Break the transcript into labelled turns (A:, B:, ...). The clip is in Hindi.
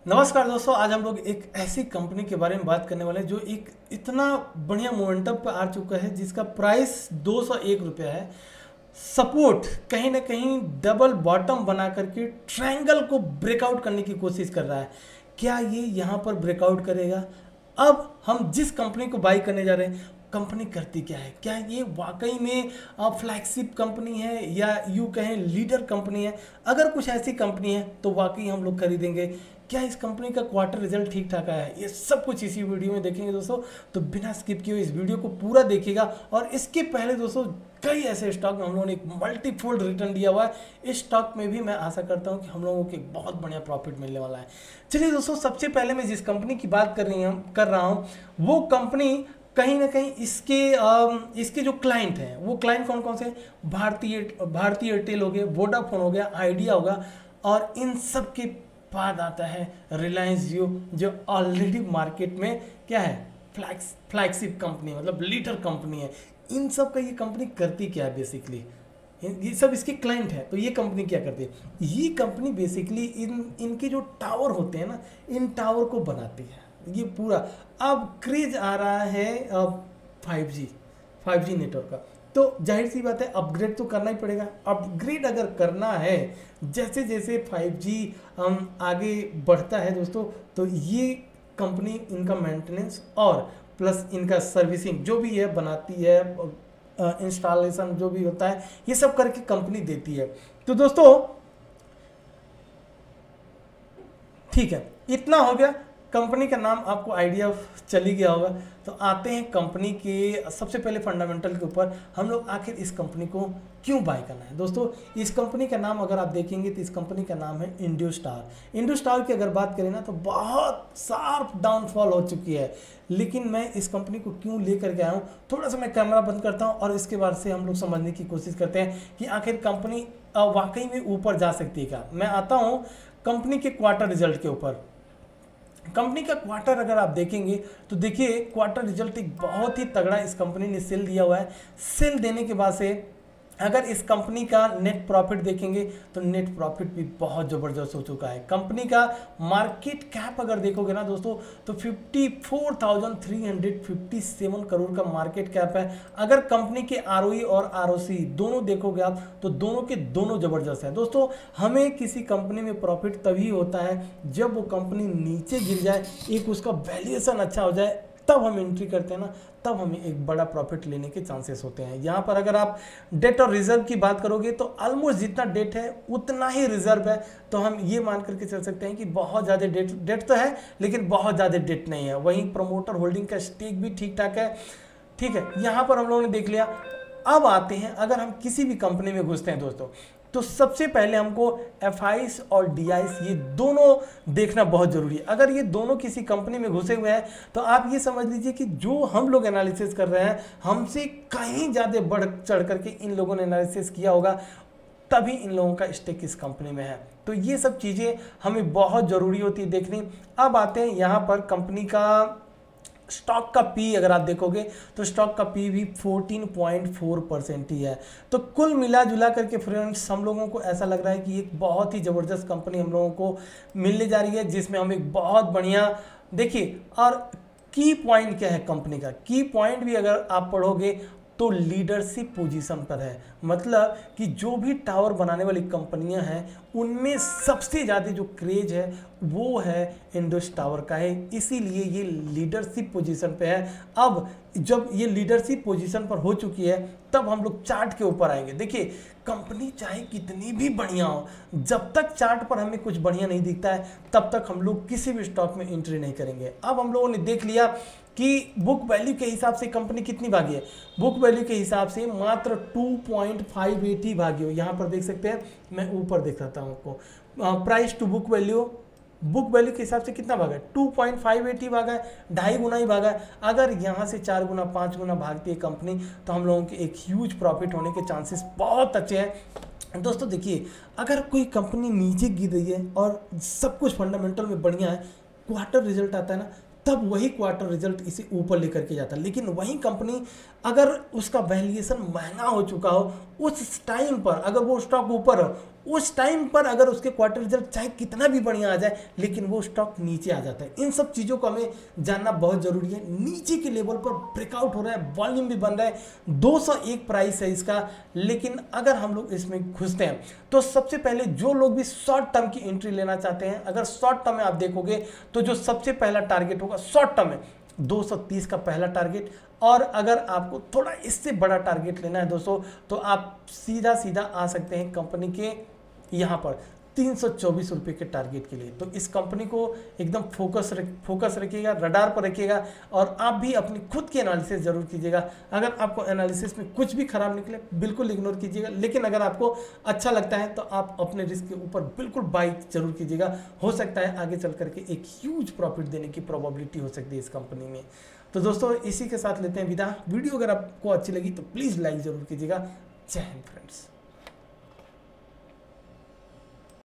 A: नमस्कार दोस्तों, आज हम लोग एक ऐसी कंपनी के बारे में बात करने वाले हैं जो एक इतना बढ़िया मोमेंटम पर आ चुका है जिसका प्राइस 201 रुपया है। सपोर्ट कहीं ना कहीं डबल बॉटम बना करके ट्रायंगल को ब्रेकआउट करने की कोशिश कर रहा है। क्या ये यहाँ पर ब्रेकआउट करेगा? अब हम जिस कंपनी को बाई करने जा रहे हैं, कंपनी करती क्या है, क्या ये वाकई में फ्लैगशिप कंपनी है या यूँ कहें लीडर कंपनी है? अगर कुछ ऐसी कंपनी है तो वाकई हम लोग खरीदेंगे। क्या इस कंपनी का क्वार्टर रिजल्ट ठीक ठाक आया है? ये सब कुछ इसी वीडियो में देखेंगे दोस्तों, तो बिना स्किप किए इस वीडियो को पूरा देखिएगा। और इसके पहले दोस्तों कई ऐसे स्टॉक में हम लोगों ने एक मल्टीफोल्ड रिटर्न दिया हुआ है। इस स्टॉक में भी मैं आशा करता हूं कि हम लोगों को एक बहुत बढ़िया प्रॉफिट मिलने वाला है। चलिए दोस्तों, सबसे पहले मैं जिस कंपनी की बात कर रहा हूँ वो कंपनी कहीं ना कहीं इसके जो क्लाइंट हैं वो क्लाइंट कौन कौन से? भारतीय एयरटेल हो गया, वोडाफोन हो गया, आइडिया होगा, और इन सब के बाद आता है रिलायंस जियो, जो ऑलरेडी मार्केट में क्या है, फ्लैगशिप कंपनी मतलब लीडर कंपनी है। इन सब का ये कंपनी करती क्या है बेसिकली? ये सब इसके क्लाइंट है। तो ये कंपनी क्या करती है? ये कंपनी बेसिकली इनके जो टावर होते हैं ना, इन टावर को बनाती है। ये पूरा अब क्रेज आ रहा है 5G नेटवर्क का, तो जाहिर सी बात है अपग्रेड तो करना ही पड़ेगा। अपग्रेड अगर करना है, जैसे जैसे 5G आगे बढ़ता है दोस्तों, तो ये कंपनी इनका मेंटेनेंस और प्लस इनका सर्विसिंग जो भी है बनाती है, इंस्टॉलेशन जो भी होता है ये सब करके कंपनी देती है। तो दोस्तों ठीक है, इतना हो गया। कंपनी का नाम आपको आइडिया चली गया होगा। तो आते हैं कंपनी के सबसे पहले फंडामेंटल के ऊपर, हम लोग आखिर इस कंपनी को क्यों बाय करना है। दोस्तों इस कंपनी का नाम अगर आप देखेंगे तो इस कंपनी का नाम है इंडोस्टार। इंडोस्टार की अगर बात करें ना तो बहुत शार्प डाउनफॉल हो चुकी है, लेकिन मैं इस कंपनी को क्यों लेकर के आया हूँ, थोड़ा सा मैं कैमरा बंद करता हूँ और इसके बाद से हम लोग समझने की कोशिश करते हैं कि आखिर कंपनी वाकई में ऊपर जा सकती है क्या। मैं आता हूँ कंपनी के क्वार्टर रिजल्ट के ऊपर। कंपनी का क्वार्टर अगर आप देखेंगे तो देखिए क्वार्टर रिजल्ट एक बहुत ही तगड़ा इस कंपनी ने सेल दिया हुआ है। सेल देने के बाद से अगर इस कंपनी का नेट प्रॉफिट देखेंगे तो नेट प्रॉफिट भी बहुत ज़बरदस्त हो चुका है। कंपनी का मार्केट कैप अगर देखोगे ना दोस्तों तो 54,357 करोड़ का मार्केट कैप है। अगर कंपनी के आरओई और आरओसी दोनों देखोगे आप तो दोनों के दोनों ज़बरदस्त है। दोस्तों हमें किसी कंपनी में प्रॉफिट तभी होता है जब वो कंपनी नीचे गिर जाए, एक उसका वैल्यूएशन अच्छा हो जाए, तब हम एंट्री करते हैं ना, तब हमें एक बड़ा प्रॉफिट लेने के चांसेस होते हैं। यहाँ पर अगर आप डेट और रिजर्व की बात करोगे तो ऑलमोस्ट जितना डेट है उतना ही रिजर्व है। तो हम ये मान करके चल सकते हैं कि बहुत ज़्यादा डेट तो है लेकिन बहुत ज़्यादा डेट नहीं है। वहीं प्रमोटर होल्डिंग का स्टेक भी ठीक ठाक है। ठीक है, यहाँ पर हम लोगों ने देख लिया। अब आते हैं, अगर हम किसी भी कंपनी में घुसते हैं दोस्तों तो सबसे पहले हमको एफआईस और डीआईस ये दोनों देखना बहुत जरूरी है। अगर ये दोनों किसी कंपनी में घुसे हुए हैं तो आप ये समझ लीजिए कि जो हम लोग एनालिसिस कर रहे हैं हमसे कहीं ज़्यादा बढ़ चढ़ करके इन लोगों ने एनालिसिस किया होगा, तभी इन लोगों का स्टेक इस कंपनी में है। तो ये सब चीज़ें हमें बहुत ज़रूरी होती है देखनी। अब आते हैं यहाँ पर कंपनी का स्टॉक का पी अगर आप देखोगे तो स्टॉक का पी भी 14.4% ही है। तो कुल मिला जुला करके फ्रेंड्स हम लोगों को ऐसा लग रहा है कि एक बहुत ही ज़बरदस्त कंपनी हम लोगों को मिलने जा रही है, जिसमें हम एक बहुत बढ़िया देखिए। और की पॉइंट क्या है कंपनी का? की पॉइंट भी अगर आप पढ़ोगे तो लीडरशिप पोजीशन पर है। मतलब कि जो भी टावर बनाने वाली कंपनियां हैं उनमें सबसे ज़्यादा जो क्रेज है वो है इंडस टावर का है, इसीलिए ये लीडरशिप पोजीशन पे है। अब जब ये लीडरशिप पोजीशन पर हो चुकी है तब हम लोग चार्ट के ऊपर आएंगे। देखिए कंपनी चाहे कितनी भी बढ़िया हो, जब तक चार्ट पर हमें कुछ बढ़िया नहीं दिखता है तब तक हम लोग किसी भी स्टॉक में एंट्री नहीं करेंगे। अब हम लोगों ने देख लिया कि बुक वैल्यू के हिसाब से कंपनी कितनी भागी है। बुक वैल्यू के हिसाब से मात्र 2.580 भागी हो। यहाँ पर देख सकते हैं, मैं ऊपर देख रहा हूँ आपको प्राइस टू बुक वैल्यू के हिसाब से कितना भागा है? 2.580 भागा है, 2.5 गुना ही भागा है। अगर यहाँ से 4 गुना 5 गुना भागती है कंपनी तो हम लोगों के एक ह्यूज प्रॉफिट होने के चांसेस बहुत अच्छे हैं। दोस्तों देखिए, अगर कोई कंपनी नीचे गिर रही है और सब कुछ फंडामेंटल में बढ़िया है, क्वार्टर रिजल्ट आता है ना, तब वही क्वार्टर रिजल्ट इसे ऊपर लेकर के जाता है। लेकिन वही कंपनी अगर उसका वैल्यूएशन महंगा हो चुका हो, उस टाइम पर अगर वो स्टॉक ऊपर हो, उस टाइम पर अगर उसके क्वार्टर रिजल्ट चाहे कितना भी बढ़िया आ जाए लेकिन वो स्टॉक नीचे आ जाता है। इन सब चीज़ों को हमें जानना बहुत ज़रूरी है। नीचे के लेवल पर ब्रेकआउट हो रहा है, वॉल्यूम भी बन रहा है, 201 प्राइस है इसका, लेकिन अगर हम लोग इसमें घुसते हैं तो सबसे पहले जो लोग भी शॉर्ट टर्म की एंट्री लेना चाहते हैं, अगर शॉर्ट टर्म में आप देखोगे तो जो सबसे पहला टारगेट होगा शॉर्ट टर्म में 230 का पहला टारगेट, और अगर आपको थोड़ा इससे बड़ा टारगेट लेना है दोस्तों तो आप सीधा सीधा आ सकते हैं कंपनी के यहाँ पर 324 रुपये के टारगेट के लिए। तो इस कंपनी को एकदम फोकस रखिएगा, रडार पर रखिएगा, और आप भी अपनी खुद की एनालिसिस जरूर कीजिएगा। अगर आपको एनालिसिस में कुछ भी खराब निकले बिल्कुल इग्नोर कीजिएगा, लेकिन अगर आपको अच्छा लगता है तो आप अपने रिस्क के ऊपर बिल्कुल बाई जरूर कीजिएगा। हो सकता है आगे चल करके एक ह्यूज प्रॉफिट देने की प्रोबेबिलिटी हो सकती है इस कंपनी में। तो दोस्तों इसी के साथ लेते हैं विदा। वीडियो अगर आपको अच्छी लगी तो प्लीज़ लाइक जरूर कीजिएगा। जय हिंद फ्रेंड्स।